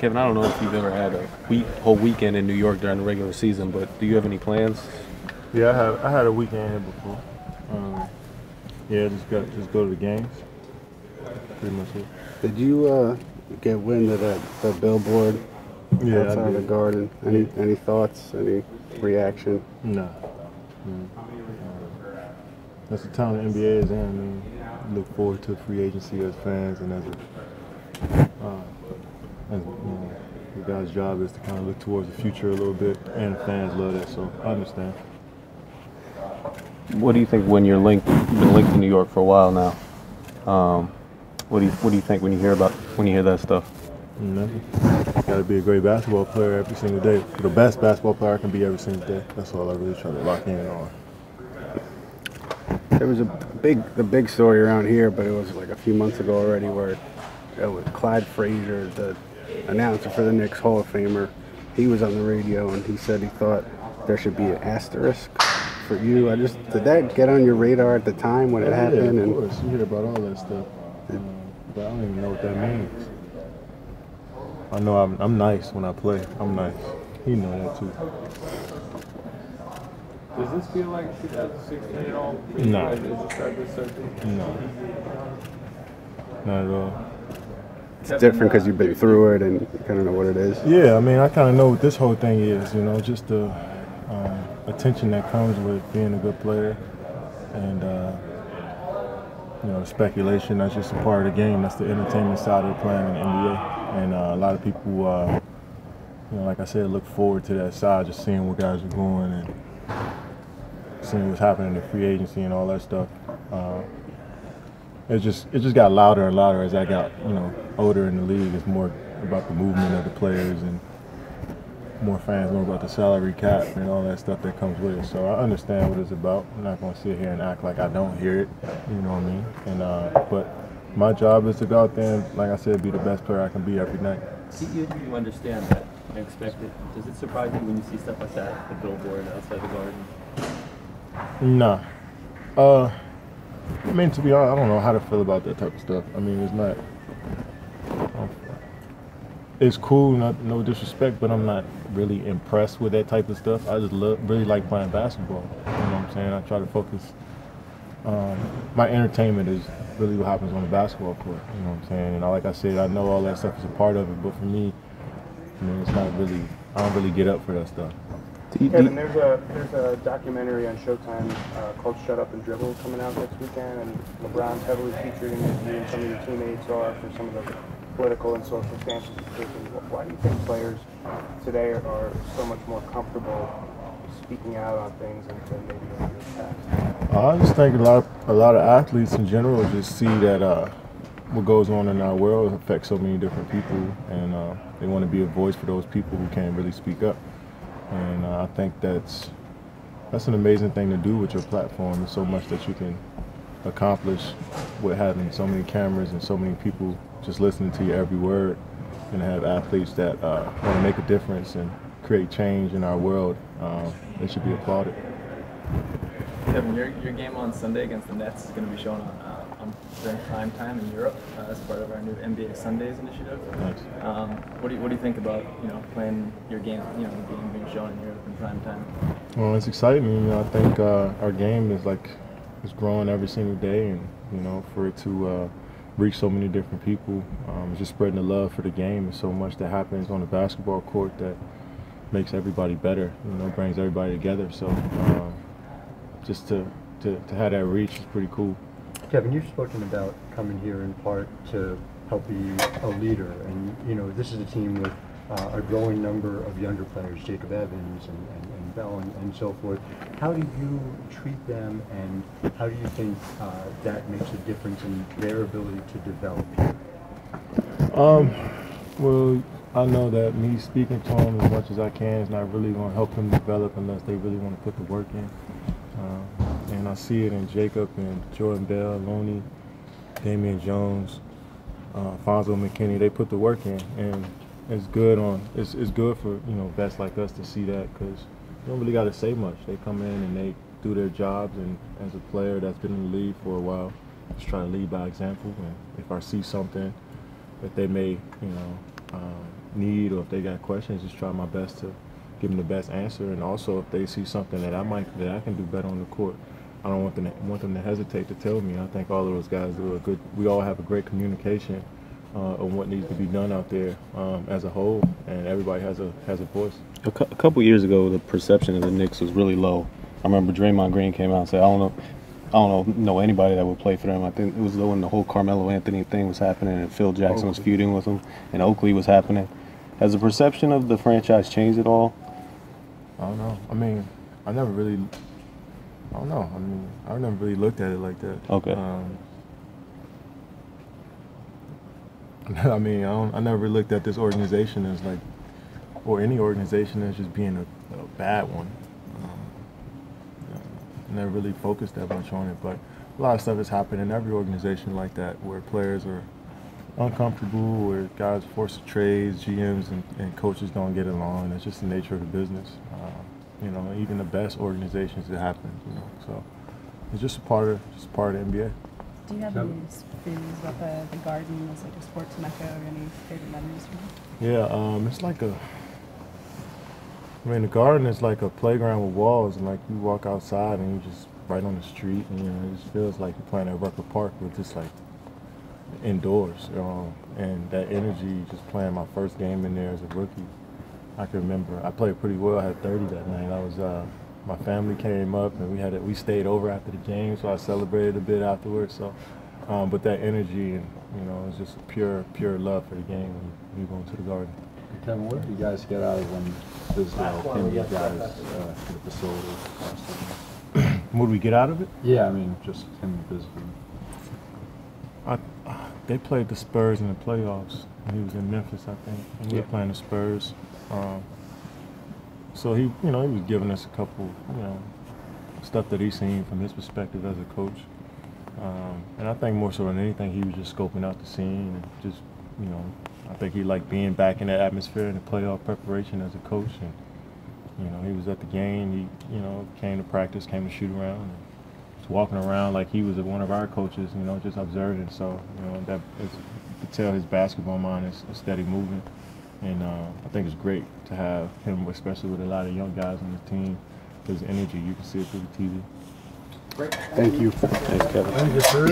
Kevin, I don't know if you've ever had a whole weekend in New York during the regular season, but do you have any plans? Yeah, I had a weekend here before. Yeah, just go to the games. Pretty much it. Did you get wind of the billboard Yeah, I outside the did. garden? Any thoughts? Any reaction? Nah. That's the time the NBA is in. I mean, look forward to free agency as fans and as you know, the guy's job is to kind of look towards the future a little bit, and fans love that, so I understand. What do you think when you've been linked to New York for a while now? What do you think when you hear that stuff? Nothing. Got to be a great basketball player every single day. The best basketball player I can be every single day. That's all I really try to lock in on. There was the big story around here, but it was like a few months ago already, where it was Clyde Frazier, the announcer for the Knicks, Hall of Famer. He was on the radio and he said he thought there should be an asterisk for you. Did that get on your radar at the time when it happened? Yeah, of course. You hear about all that stuff, but I don't even know what that means. I know I'm nice when I play. I'm nice. He know that too. Does this feel like 2016 at all? No. As you start this season? No. Not at all. It's different because you've been through it and you kind of know what it is. Yeah, I mean, I kind of know what this whole thing is, you know, just the attention that comes with being a good player and, you know, speculation. That's just a part of the game. That's the entertainment side of playing in the NBA. And a lot of people, you know, like I said, look forward to that side, just seeing where guys are going and seeing what's happening in free agency and all that stuff. It just got louder and louder as I got, you know, older in the league. It's more about the movement of the players and more fans know about the salary cap and all that stuff that comes with it. So I understand what it's about. I'm not going to sit here and act like I don't hear it, you know what I mean? And but my job is to go out there and, like I said, be the best player I can be every night. You understand that and expect it. Does it surprise you when you see stuff like that, the billboard outside the garden? Nah. I mean, to be honest, I don't know how to feel about that type of stuff. I mean, it's not. It's cool, no disrespect, but I'm not really impressed with that type of stuff. I just really like playing basketball. You know what I'm saying? I try to focus. My entertainment is really what happens on the basketball court. You know what I'm saying? And like I said, I know all that stuff is a part of it, but for me, I mean, it's not really. I don't really get up for that stuff. Kevin, there's a documentary on Showtime called "Shut Up and Dribble" coming out next weekend, and LeBron's heavily featured in it. You and some of your teammates are for some of the political and social stances he's taking. Why do you think players today are so much more comfortable speaking out on things than maybe in the past? I just think a lot of athletes in general just see that what goes on in our world affects so many different people, and they want to be a voice for those people who can't really speak up. And I think that's an amazing thing to do with your platform. There's so much that you can accomplish with having so many cameras and so many people just listening to your every word, and have athletes that want to make a difference and create change in our world. They should be applauded. Kevin, your game on Sunday against the Nets is going to be shown during prime time in Europe as part of our new NBA Sundays initiative. Thanks. What do you think about playing your game, being shown in Europe in prime time? Well, it's exciting. You know, I think our game is growing every single day, and for it to reach so many different people, just spreading the love for the game. There's so much that happens on the basketball court that makes everybody better. Brings everybody together. So just to have that reach is pretty cool. Kevin, you've spoken about coming here in part to help be a leader, and this is a team with a growing number of younger players, Jacob Evans and Bell and so forth. How do you treat them, and how do you think that makes a difference in their ability to develop here? Well, I know that me speaking to them as much as I can is not really going to help them develop unless they really want to put the work in. And I see it in Jacob and Jordan Bell, Loney, Damian Jones, Fonzo McKinney. They put the work in, and it's good for vets like us to see that, because you don't really got to say much. They come in and they do their jobs, and as a player that's been in the league for a while, just try to lead by example. And if I see something that they may need or if they got questions, just try my best to give them the best answer. And also, if they see something that I can do better on the court, I don't want them to hesitate to tell me. I think all of those guys do a good. We all have a great communication on what needs to be done out there as a whole, and everybody has a voice. A couple years ago, the perception of the Knicks was really low. I remember Draymond Green came out and said, I don't know anybody that would play for them. I think it was when the whole Carmelo Anthony thing was happening and Phil Jackson was feuding with him and Oakley was happening. Has the perception of the franchise changed at all? I don't know. I mean, I never really looked at it like that. Okay. I mean, I never looked at this organization as like, or any organization as just being a bad one. I never really focused that much on it, but a lot of stuff has happened in every organization like that, where players are uncomfortable, where guys are forced to trades, GMs and coaches don't get along. That's just the nature of the business. You know, even the best organizations, it happens. You know, so it's just a part of the NBA. Do you have any feelings about the Garden as like a sports mecca or any favorite memories from it? Yeah, it's like the Garden is like a playground with walls, and like you walk outside and you're just right on the street, and you know, it just feels like you're playing at Rucker Park, but just like indoors. And that energy, just playing my first game in there as a rookie. I can remember I played pretty well. I had 30 that night. I was my family came up and we stayed over after the game, so I celebrated a bit afterwards. So, but that energy and you know, it's just pure love for the game when you go into the Garden. Kevin, what did you guys get out of when Fizdale came to you guys to the facility last time? What do we get out of it? Yeah, I mean, just him visiting. They played the Spurs in the playoffs. He was in Memphis, I think, and we were playing the Spurs. So he was giving us a couple, stuff that he's seen from his perspective as a coach. And I think more so than anything, he was just scoping out the scene and just, I think he liked being back in that atmosphere in the playoff preparation as a coach. And, he was at the game. He, came to practice, came to shoot around, and was walking around like he was one of our coaches, just observing. So, that is, you could tell his basketball mind is steady moving. And I think it's great to have him, especially with a lot of young guys on the team. His energy, you can see it through the TV. Thank you. Thanks, Kevin. Thank you, sir.